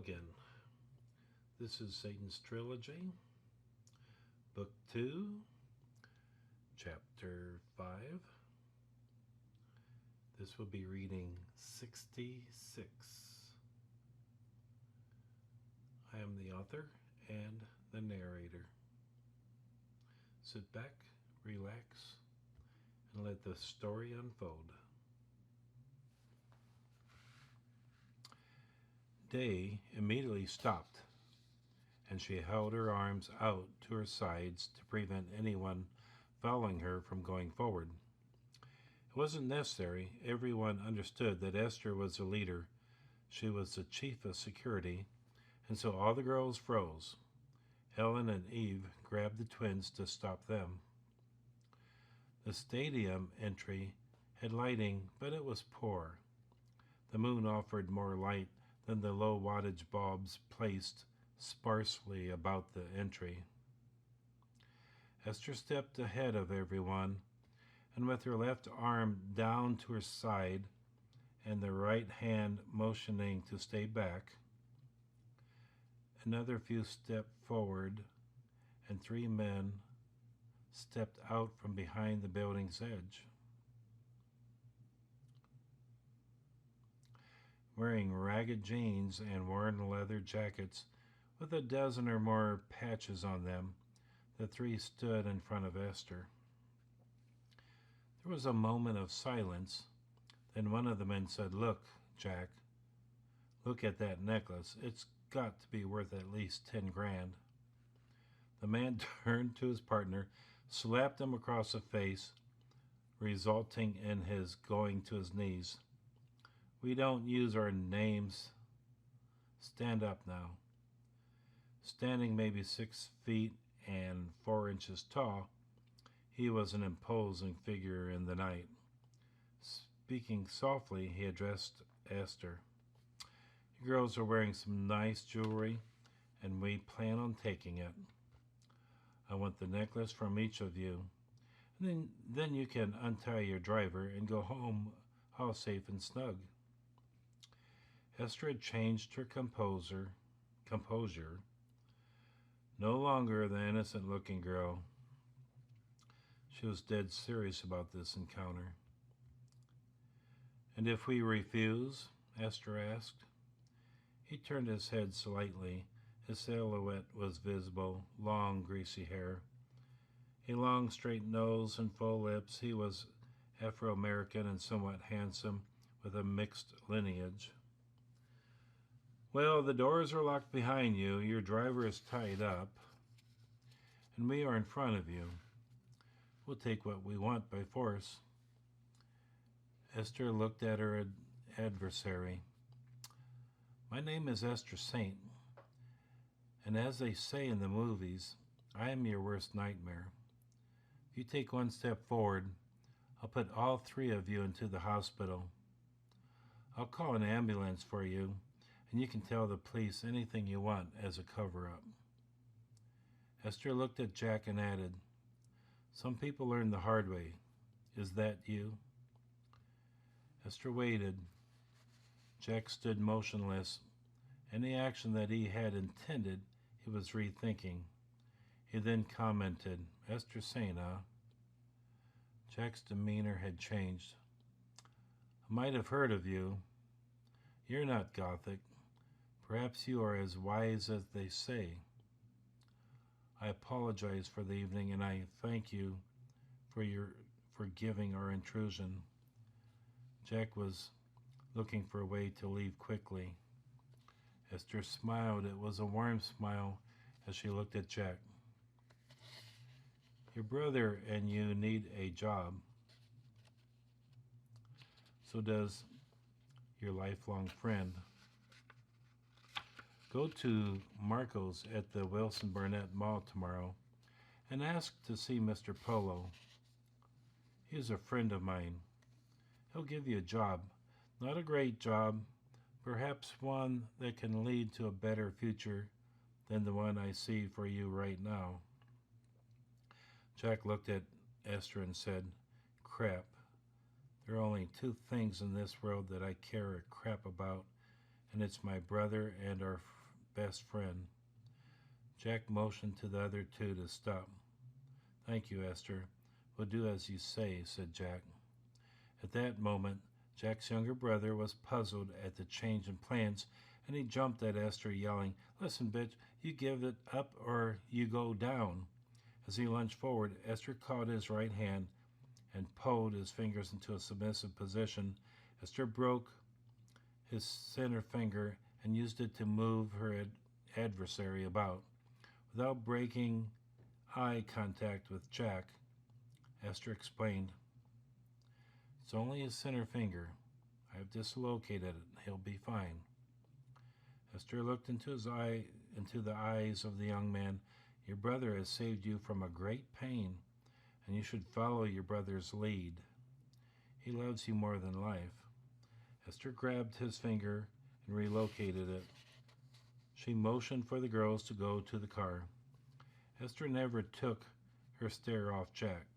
again. This is Satan's Trilogy, Book 2, Chapter 5. This will be reading 66. I am the author and the narrator. Sit back, relax, and let the story unfold. Day immediately stopped, and she held her arms out to her sides to prevent anyone following her from going forward. It wasn't necessary. Everyone understood that Esther was the leader. She was the chief of security, and so all the girls froze. Helen and Eve grabbed the twins to stop them. The stadium entry had lighting, but it was poor. The moon offered more light than the low wattage bulbs placed sparsely about the entry. Esther stepped ahead of everyone, and with her left arm down to her side and the right hand motioning to stay back, another few stepped forward, and 3 men stepped out from behind the building's edge. Wearing ragged jeans and worn leather jackets with a dozen or more patches on them, the 3 stood in front of Esther. There was a moment of silence. Then one of the men said, "Look, Jack, look at that necklace. It's got to be worth at least 10 grand. The man turned to his partner, slapped him across the face, resulting in his going to his knees. "We don't use our names. Stand up now." Standing maybe 6 feet and 4 inches tall, he was an imposing figure in the night. Speaking softly, he addressed Esther. "You girls are wearing some nice jewelry, and we plan on taking it. I want the necklace from each of you, and then you can untie your driver and go home all safe and snug." Esther had changed her composure, no longer the innocent-looking girl. She was dead serious about this encounter. "And if we refuse?" Esther asked. He turned his head slightly. His silhouette was visible, long, greasy hair, a long, straight nose and full lips. He was Afro-American and somewhat handsome, with a mixed lineage. "Well, the doors are locked behind you, your driver is tied up, and we are in front of you. We'll take what we want by force." Esther looked at her adversary. "My name is Esther Saint, and as they say in the movies, I am your worst nightmare. If you take 1 step forward, I'll put all 3 of you into the hospital. I'll call an ambulance for you, and you can tell the police anything you want as a cover-up." Esther looked at Jack and added, "Some people learn the hard way. Is that you?" Esther waited. Jack stood motionless. Any action that he had intended, he was rethinking. He then commented, "Esther Saint, huh?" Jack's demeanor had changed. "I might have heard of you. You're not Gothic. Perhaps you are as wise as they say. I apologize for the evening, and I thank you for forgiving our intrusion." Jack was looking for a way to leave quickly. Esther smiled. It was a warm smile as she looked at Jack. "Your brother and you need a job. So does your lifelong friend. Go to Marco's at the Wilson Barnett Mall tomorrow and ask to see Mr. Polo. He is a friend of mine. He'll give you a job. Not a great job, perhaps one that can lead to a better future than the one I see for you right now." Jack looked at Esther and said, "Crap. There are only 2 things in this world that I care a crap about, and it's my brother and our best friend. Jack motioned to the other two to stop. "Thank you, Esther. We'll do as you say," said Jack. At that moment, Jack's younger brother was puzzled at the change in plans, and he jumped at Esther, yelling, "Listen, bitch, you give it up or you go down." As he lunged forward, Esther caught his right hand and pulled his fingers into a submissive position. Esther broke his center finger and used it to move her adversary about. Without breaking eye contact with Jack, Esther explained, "It's only his center finger. I've dislocated it. He'll be fine." Esther looked into the eyes of the young man. "Your brother has saved you from a great pain, and you should follow your brother's lead. He loves you more than life." Esther grabbed his finger and relocated it. She motioned for the girls to go to the car. Esther never took her stare off Jack.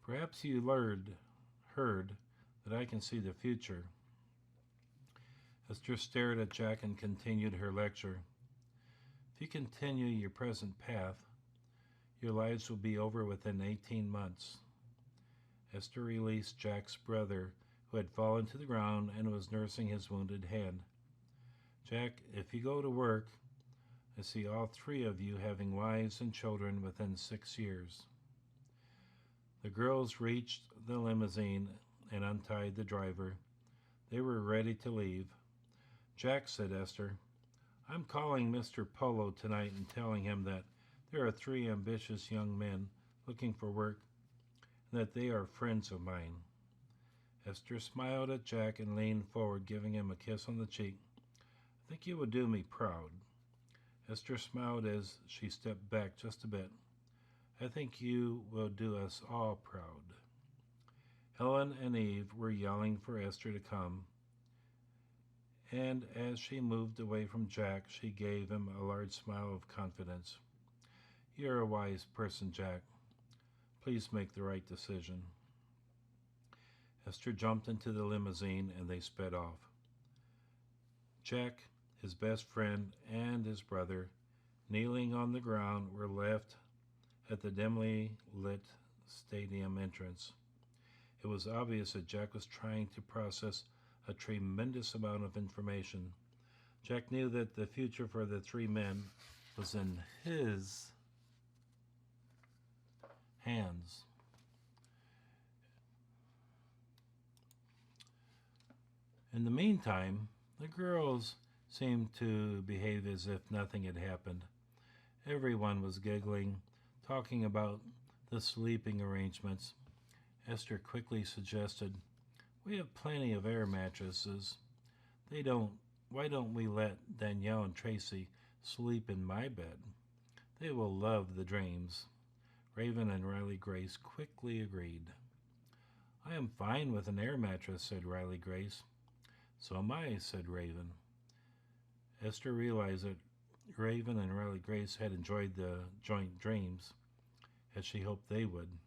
"Perhaps you heard that I can see the future." Esther stared at Jack and continued her lecture. "If you continue your present path, your lives will be over within 18 months. Esther released Jack's brother, who had fallen to the ground and was nursing his wounded hand. "Jack, if you go to work, I see all three of you having wives and children within 6 years." The girls reached the limousine and untied the driver. They were ready to leave. "Jack," said Esther, "I'm calling Mr. Polo tonight and telling him that there are 3 ambitious young men looking for work and that they are friends of mine." Esther smiled at Jack and leaned forward, giving him a kiss on the cheek. "I think you would do me proud." Esther smiled as she stepped back just a bit. "I think you will do us all proud." Helen and Eve were yelling for Esther to come, and as she moved away from Jack, she gave him a large smile of confidence. "You're a wise person, Jack. Please make the right decision." Esther jumped into the limousine and they sped off. Jack, his best friend, and his brother, kneeling on the ground, were left at the dimly lit stadium entrance. It was obvious that Jack was trying to process a tremendous amount of information. Jack knew that the future for the 3 men was in his hands. In the meantime, the girls seemed to behave as if nothing had happened. Everyone was giggling, talking about the sleeping arrangements. Esther quickly suggested, "We have plenty of air mattresses. Why don't we let Danielle and Tracy sleep in my bed? They will love the dreams." Raven and Riley Grace quickly agreed. "I am fine with an air mattress," said Riley Grace. "So am I," said Raven. Esther realized that Raven and Riley Grace had enjoyed the joint dreams, as she hoped they would.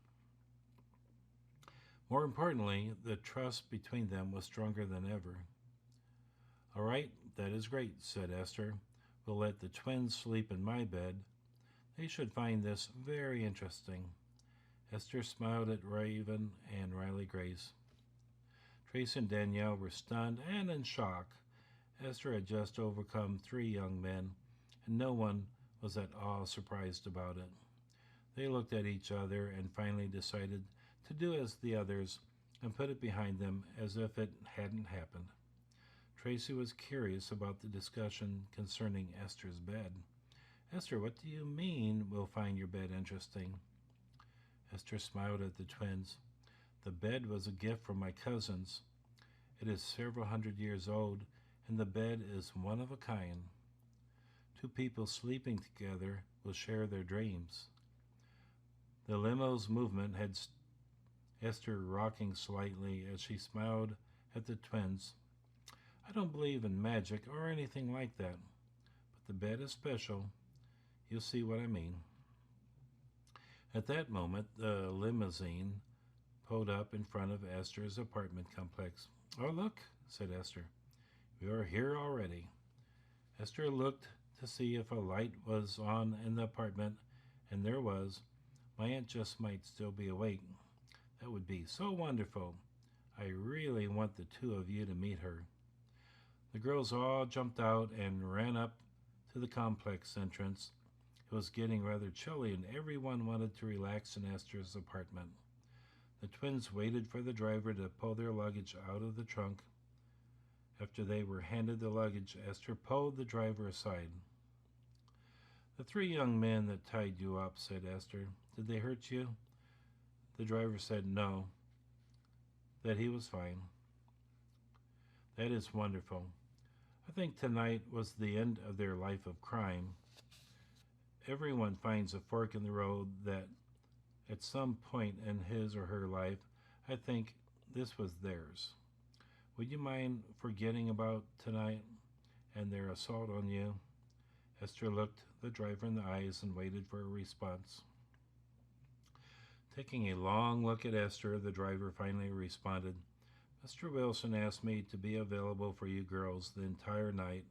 More importantly, the trust between them was stronger than ever. "All right, that is great," said Esther. "We'll let the twins sleep in my bed. They should find this very interesting." Esther smiled at Raven and Riley Grace. Tracy and Danielle were stunned and in shock. Esther had just overcome 3 young men, and no one was at all surprised about it. They looked at each other and finally decided to do as the others and put it behind them as if it hadn't happened. Tracy was curious about the discussion concerning Esther's bed. "Esther, what do you mean we'll find your bed interesting?" Esther smiled at the twins. "The bed was a gift from my cousins. It is several hundred years old, and the bed is one of a kind. 2 people sleeping together will share their dreams." The limo's movement had Esther rocking slightly as she smiled at the twins. "I don't believe in magic or anything like that, but the bed is special. You'll see what I mean." At that moment, the limousine pulled up in front of Esther's apartment complex. "Oh, look," said Esther. "We are here already." Esther looked to see if a light was on in the apartment, and there was. My aunt just might still be awake. That would be so wonderful. I really want the two of you to meet her." The girls all jumped out and ran up to the complex entrance. It was getting rather chilly, and everyone wanted to relax in Esther's apartment. The twins waited for the driver to pull their luggage out of the trunk. After they were handed the luggage, Esther pulled the driver aside. "The three young men that tied you up," said Esther, "did they hurt you?" The driver said no, that he was fine. "That is wonderful. I think tonight was the end of their life of crime. Everyone finds a fork in the road that at some point in his or her life. I think this was theirs. Would you mind forgetting about tonight and their assault on you?" Esther looked the driver in the eyes and waited for a response. Taking a long look at Esther, the driver finally responded, "Mr. Wilson asked me to be available for you girls the entire night.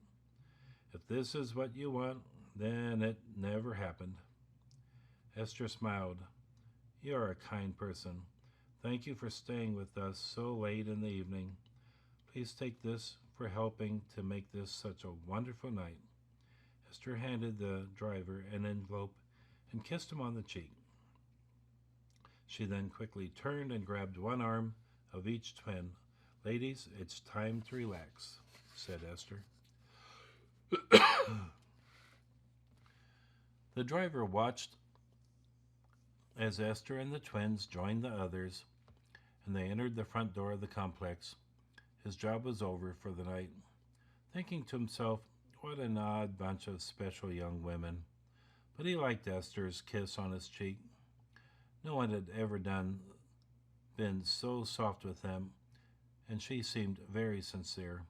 If this is what you want, then it never happened." Esther smiled. "You are a kind person. Thank you for staying with us so late in the evening. Please take this for helping to make this such a wonderful night." Esther handed the driver an envelope and kissed him on the cheek. She then quickly turned and grabbed one arm of each twin. "Ladies, it's time to relax," said Esther. The driver watched as Esther and the twins joined the others, and they entered the front door of the complex. His job was over for the night. Thinking to himself, what an odd bunch of special young women. But he liked Esther's kiss on his cheek. No one had ever been so soft with him, and she seemed very sincere.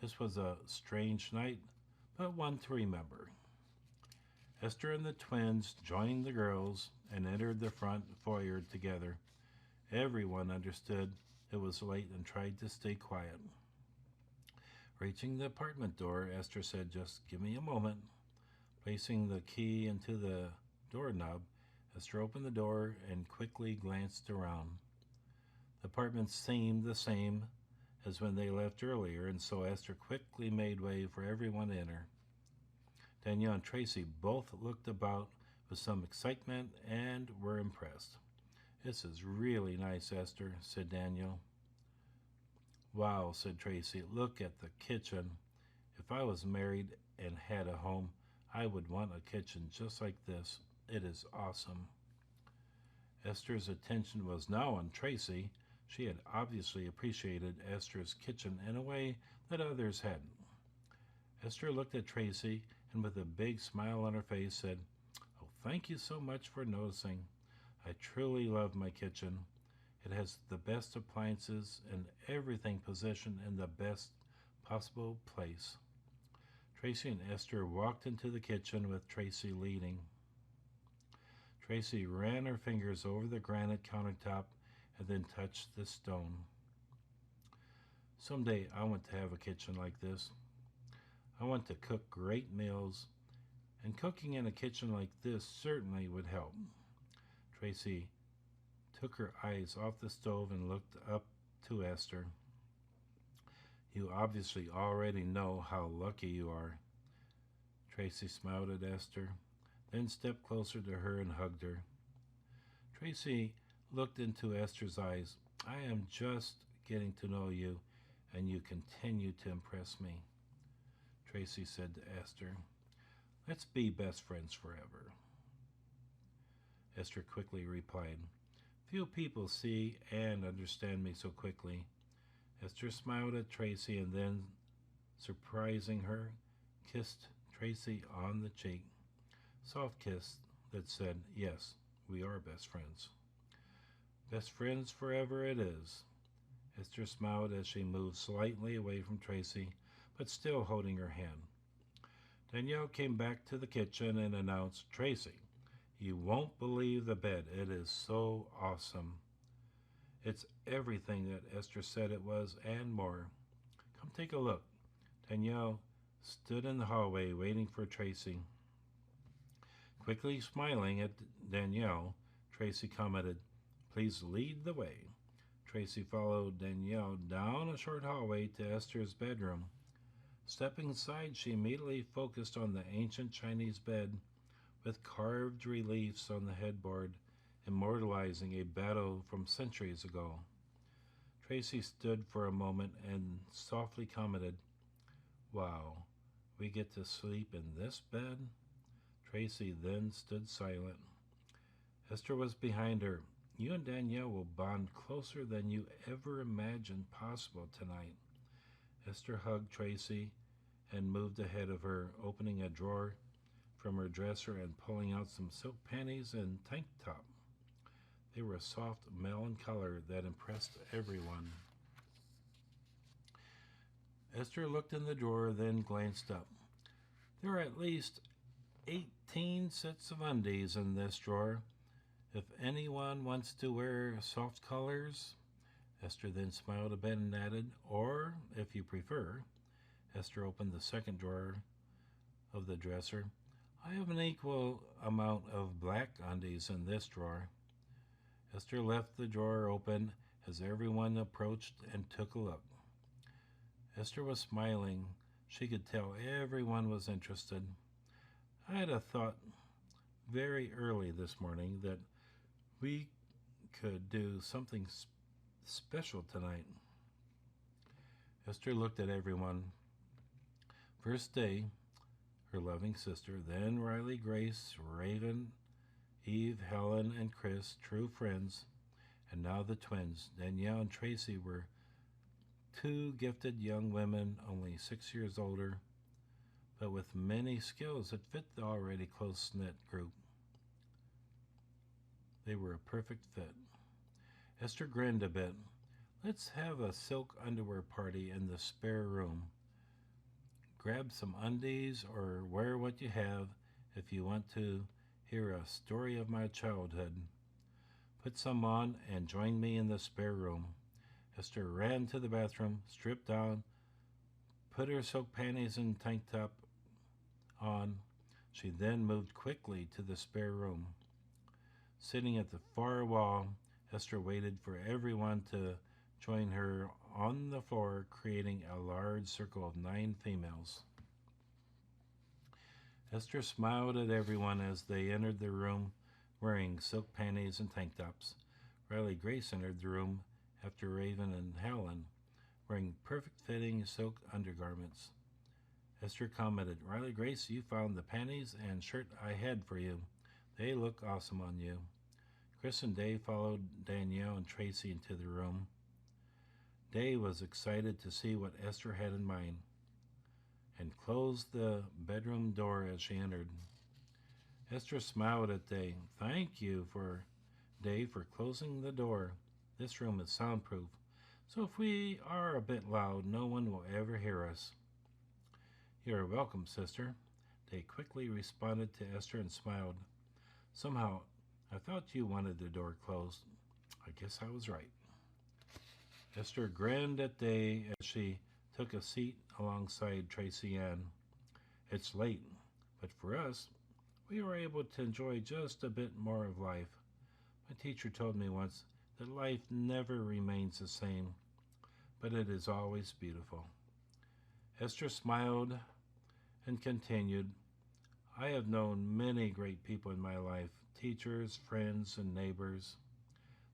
This was a strange night, but one to remember. Esther and the twins joined the girls and entered the front foyer together. Everyone understood it was late and tried to stay quiet. Reaching the apartment door, Esther said, "Just give me a moment." Placing the key into the doorknob, Esther opened the door and quickly glanced around. The apartment seemed the same as when they left earlier, and so Esther quickly made way for everyone to enter. Danielle and Tracy both looked about with some excitement and were impressed. "This is really nice, Esther," said Danielle. "Wow," said Tracy, "look at the kitchen. If I was married and had a home, I would want a kitchen just like this. It is awesome." Esther's attention was now on Tracy. She had obviously appreciated Esther's kitchen in a way that others hadn't. Esther looked at Tracy and with a big smile on her face said, "Oh, thank you so much for noticing. I truly love my kitchen. It has the best appliances and everything positioned in the best possible place." Tracy and Esther walked into the kitchen with Tracy leading. Tracy ran her fingers over the granite countertop and then touched the stone. "Someday I want to have a kitchen like this. I want to cook great meals, and cooking in a kitchen like this certainly would help." Tracy took her eyes off the stove and looked up to Esther. "You obviously already know how lucky you are." Tracy smiled at Esther, then stepped closer to her and hugged her. Tracy looked into Esther's eyes. "I am just getting to know you, and you continue to impress me." Tracy said to Esther, "Let's be best friends forever." Esther quickly replied, "Few people see and understand me so quickly." Esther smiled at Tracy and then, surprising her, kissed Tracy on the cheek. Soft kiss that said, "Yes, we are best friends." "Best friends forever it is." Esther smiled as she moved slightly away from Tracy, but still holding her hand. Danielle came back to the kitchen and announced, "Tracy, you won't believe the bed. It is so awesome. It's everything that Esther said it was and more. Come take a look." Danielle stood in the hallway waiting for Tracy. Quickly smiling at Danielle, Tracy commented, "Please lead the way." Tracy followed Danielle down a short hallway to Esther's bedroom. Stepping inside, she immediately focused on the ancient Chinese bed with carved reliefs on the headboard, immortalizing a battle from centuries ago. Tracy stood for a moment and softly commented, "Wow, we get to sleep in this bed?" Tracy then stood silent. Esther was behind her. "You and Danielle will bond closer than you ever imagined possible tonight." Esther hugged Tracy and moved ahead of her, opening a drawer from her dresser and pulling out some silk panties and tank top. They were a soft melon color that impressed everyone. Esther looked in the drawer, then glanced up. "There are at least 18 sets of undies in this drawer. If anyone wants to wear soft colors." Esther then smiled a bit and added, "Or, if you prefer." Esther opened the second drawer of the dresser. "I have an equal amount of black undies in this drawer." Esther left the drawer open as everyone approached and took a look. Esther was smiling. She could tell everyone was interested. "I had a thought very early this morning that we could do something special tonight." Esther looked at everyone. First Day, her loving sister, then Riley, Grace, Raven, Eve, Helen, and Chris, true friends, and now the twins. Danielle and Tracy were two gifted young women, only 6 years older, but with many skills that fit the already close-knit group. They were a perfect fit. Esther grinned a bit. "Let's have a silk underwear party in the spare room. Grab some undies or wear what you have if you want to hear a story of my childhood. Put some on and join me in the spare room." Esther ran to the bathroom, stripped down, put her silk panties and tank top on. She then moved quickly to the spare room. Sitting at the far wall, Esther waited for everyone to join her on the floor, creating a large circle of 9 females. Esther smiled at everyone as they entered the room wearing silk panties and tank tops. Riley Grace entered the room after Raven and Helen, wearing perfect-fitting silk undergarments. Esther commented, "Riley Grace, you found the panties and shirt I had for you. They look awesome on you." Chris and Dave followed Danielle and Tracy into the room. Dave was excited to see what Esther had in mind and closed the bedroom door as she entered. Esther smiled at Dave. "Thank you, Dave, for closing the door. This room is soundproof, so if we are a bit loud, no one will ever hear us." "You are welcome, sister." Dave quickly responded to Esther and smiled. "Somehow, I thought you wanted the door closed. I guess I was right." Esther grinned at Dave as she took a seat alongside Tracy Ann. "It's late, but for us, we were able to enjoy just a bit more of life. My teacher told me once that life never remains the same, but it is always beautiful." Esther smiled and continued, "I have known many great people in my life, teachers, friends, and neighbors.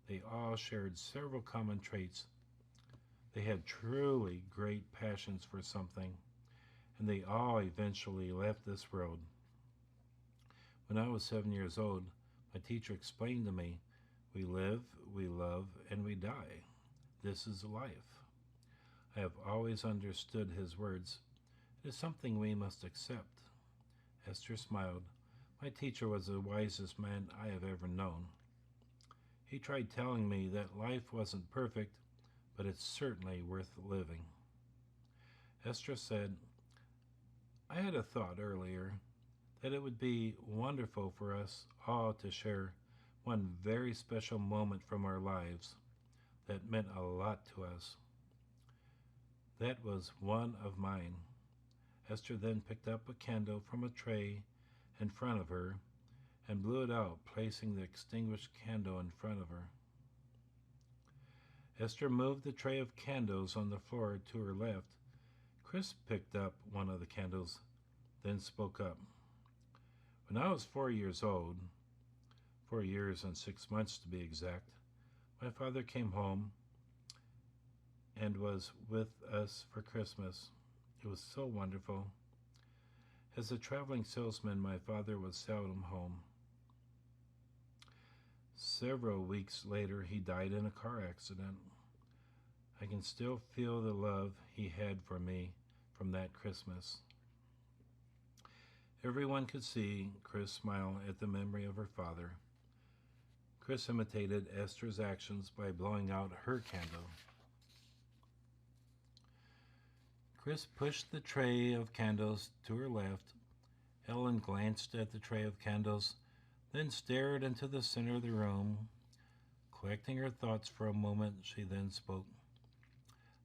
They all shared several common traits. They had truly great passions for something, and they all eventually left this world. When I was 7 years old, my teacher explained to me, we live, we love, and we die. This is life. I have always understood his words. It is something we must accept." Esther smiled. "My teacher was the wisest man I have ever known. He tried telling me that life wasn't perfect, but it's certainly worth living." Esther said, "I had a thought earlier that it would be wonderful for us all to share one very special moment from our lives that meant a lot to us. That was one of mine. Esther then picked up a candle from a tray in front of her and blew it out, placing the extinguished candle in front of her. Esther moved the tray of candles on the floor to her left. Chris picked up one of the candles, then spoke up. When I was 4 years old, 4 years and 6 months to be exact, my father came home and was with us for Christmas. It was so wonderful. As a traveling salesman, my father was seldom home. Several weeks later, he died in a car accident. I can still feel the love he had for me from that Christmas. Everyone could see Chris smile at the memory of her father. Chris imitated Esther's actions by blowing out her candle. Chris pushed the tray of candles to her left. Helen glanced at the tray of candles, then stared into the center of the room. Collecting her thoughts for a moment, she then spoke.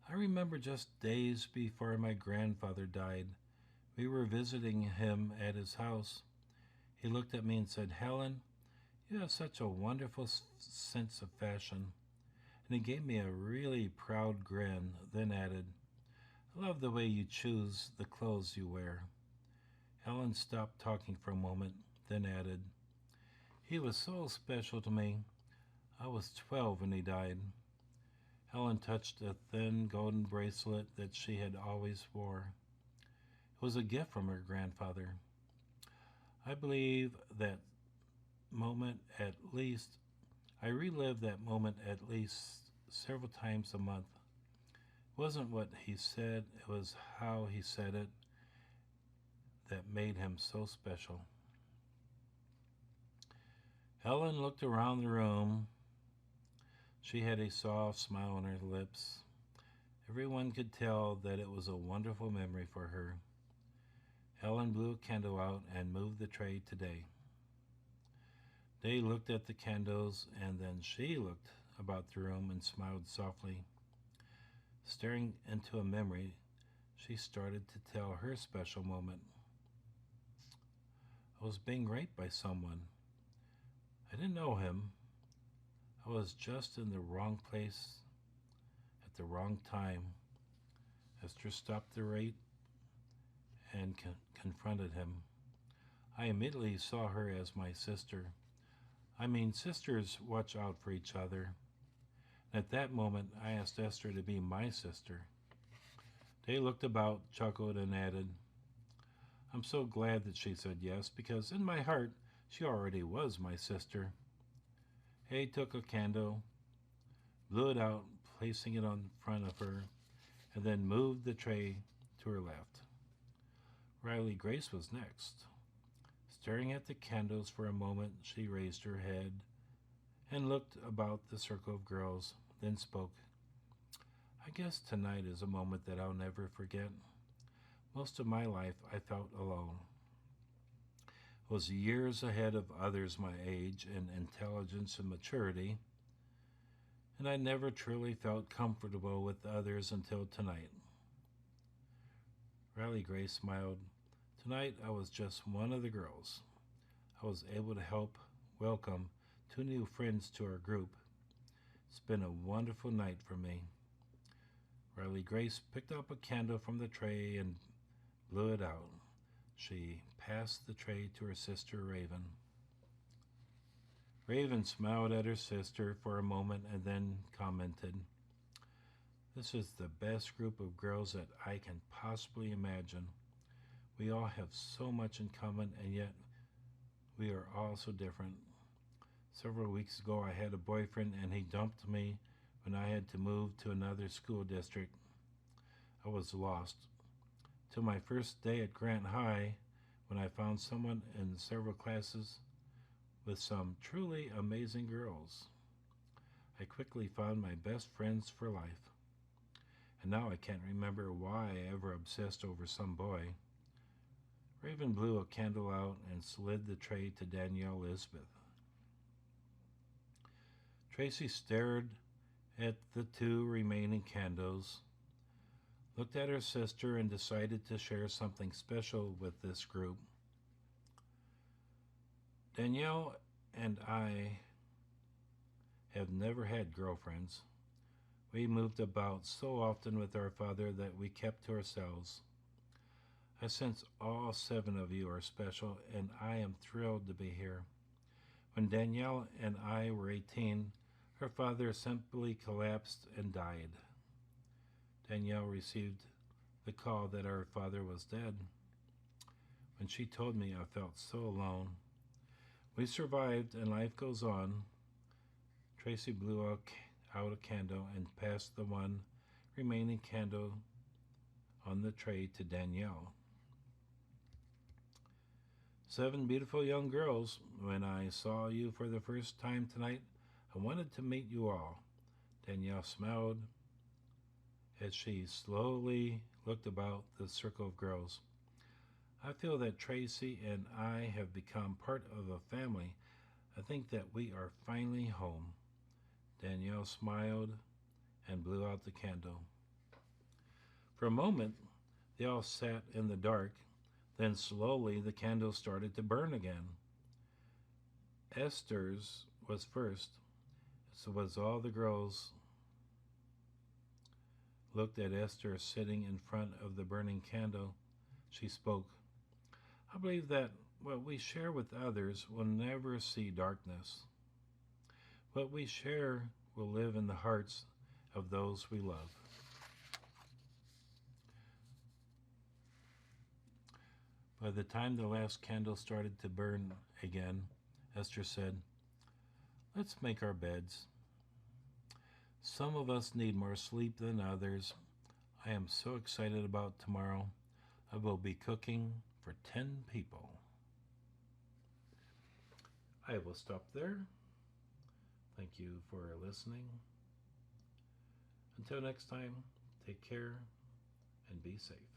I remember just days before my grandfather died. We were visiting him at his house. He looked at me and said, Helen, you have such a wonderful sense of fashion. And he gave me a really proud grin, then added, I love the way you choose the clothes you wear. Helen stopped talking for a moment, then added, he was so special to me. I was 12 when he died. Helen touched a thin golden bracelet that she had always wore. It was a gift from her grandfather. I relive that moment at least several times a month. It wasn't what he said, it was how he said it that made him so special. Helen looked around the room. She had a soft smile on her lips. Everyone could tell that it was a wonderful memory for her. Helen blew a candle out and moved the tray to Day. Day looked at the candles, and then she looked about the room and smiled softly. Staring into a memory, she started to tell her special moment. I was being raped by someone. I didn't know him. I was just in the wrong place at the wrong time. Esther stopped the rape and confronted him. I immediately saw her as my sister. Sisters watch out for each other. And at that moment, I asked Esther to be my sister. They looked about, chuckled, and added, I'm so glad that she said yes, because in my heart, she already was my sister. Hay took a candle, blew it out, placing it in front of her, and then moved the tray to her left. Riley Grace was next. Staring at the candles for a moment, she raised her head and looked about the circle of girls, then spoke. I guess tonight is a moment that I'll never forget. Most of my life I felt alone. I was years ahead of others my age in intelligence and maturity, and I never truly felt comfortable with others until tonight. Riley Grace smiled. Tonight I was just one of the girls. I was able to help welcome 2 new friends to our group. It's been a wonderful night for me. Riley Grace picked up a candle from the tray and blew it out. She passed the tray to her sister Raven. Raven smiled at her sister for a moment and then commented, This is the best group of girls that I can possibly imagine. We all have so much in common, and yet we are all so different. Several weeks ago I had a boyfriend and he dumped me when I had to move to another school district. I was lost. Till my first day at Grant High, when I found someone in several classes with some truly amazing girls. I quickly found my best friends for life. And now I can't remember why I ever obsessed over some boy. Raven blew a candle out and slid the tray to Danielle Elizabeth. Tracy stared at the 2 remaining candles. looked at her sister and decided to share something special with this group. Danielle and I have never had girlfriends. We moved about so often with our father that we kept to ourselves. I sense all 7 of you are special, and I am thrilled to be here. When Danielle and I were 18, her father simply collapsed and died. Danielle received the call that our father was dead. When she told me, I felt so alone. We survived, and life goes on. Tracy blew out a candle and passed the one remaining candle on the tray to Danielle. 7 beautiful young girls. When I saw you for the first time tonight, I wanted to meet you all. Danielle smiled as she slowly looked about the circle of girls. I feel that Tracy and I have become part of a family. I think that we are finally home. Danielle smiled and blew out the candle. For a moment, they all sat in the dark. Then slowly the candle started to burn again. Esther's was first, so was all the girls looked at Esther sitting in front of the burning candle. She spoke. I believe that what we share with others will never see darkness. What we share will live in the hearts of those we love. By the time the last candle started to burn again, Esther said, "Let's make our beds. Some of us need more sleep than others. I am so excited about tomorrow. I will be cooking for 10 people." I will stop there. Thank you for listening. Until next time, take care and be safe.